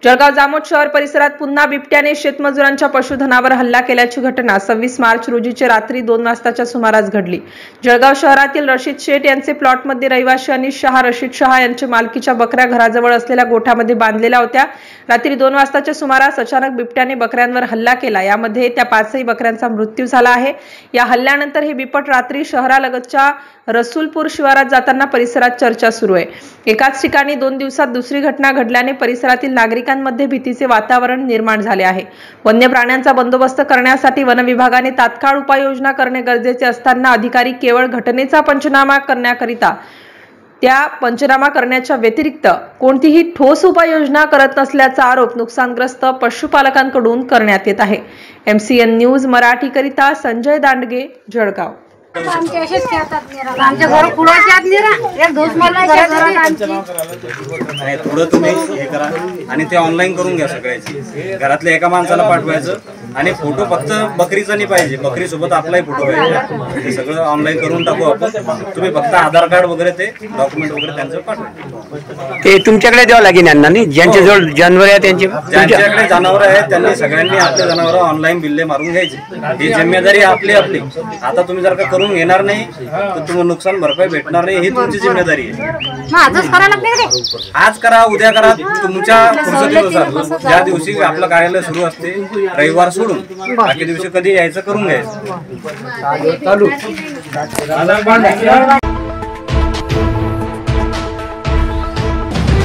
जळगाव जामोद शहर परिसरात पुन्हा बिबट्याने शेतमजुरांच्या पशुधनावर हल्ला केल्याची घटना 26 मार्च रोजीची रात्री 2 वाजताच्या सुमारास घडली। जळगाव शहरातील रशीद शेठ यांचे प्लॉटमध्ये रहिवासी अनिश शहा रशीद शहा यांच्या मालकीच्या बकऱ्या घराजवळ असलेल्या गोठ्यामध्ये बांधलेल्या होत्या। रात्री 2 वाजताच्या सुमारास अचानक बिबट्याने बकऱ्यांवर हल्ला केला। यामध्ये त्या 5 बकऱ्यांचा मृत्यू झाला आहे। या हल्ल्यानंतर हे बिबट रात्री शहरालगतच्या रसूलपूर शिवारात जाताना परिसरात चर्चा सुरू आहे। एकाच ठिकाणी 2 दिवसात दुसरी घटना घडल्याने परिसरातील नागरिकांमध्ये भीतीचे वातावरण निर्माण झाले आहे। वन्य प्राण्यांचा बंदोबस्त करण्यासाठी वन विभागाने तात्काळ उपाययोजना करणे गरजेचे असताना अधिकारी केवळ घटनेचा पंचनामा करण्याकरिता त्या पंचनामा करण्याच्या व्यतिरिक्त कोणतीही ठोस उपाययोजना करत नसल्याचा आरोप नुकसानग्रस्त पशुपालकांकडून करण्यात येत आहे। MCN न्यूज मराठी करिता संजय दांडगे, जळगाव। आमच्या घर कुडाच्यात निरा एक दोस्त मला थोडं तुम्ही हे करा आणि ते ऑनलाईन करून घ्या सगळ्याची। घरातल्या एका माणसाला पाठवायचं आणि फोटो फक्त बकरीचा नाही पाहिजे, बकरी सोबत आपलाही फोटो पाहिजे। ते सगळं ऑनलाईन करून टाकू आपण। तुम्ही फक्त आधार कार्ड वगैरे ते डॉक्युमेंट वगैरे त्यांचं पाठवा। ते तुमच्याकडे द्यावं लागेल यांना नाही, ज्यांचे जवळ जनावर आहे ज्यांच्याकडे जनावर आहेत त्यांनी सगळ्यांनी आपले जनावर ऑनलाईन बिल्ले मारून घ्यायचे। ही जिम्मेदारी आपली। आता तुम्ही जर का करून घेणार नाही तर तुम्हाला नुकसान भरपाई भेटणार नाही, ही तुमची जिम्मेदारी आहे। आज करा उद्या करा तुमच्या फुरसतीनुसार। ज्या दिवशी आपलं कार्यालय सुरू असते रविवार सोडून बाकी दिवशी कधी यायचं करून घ्यायचं।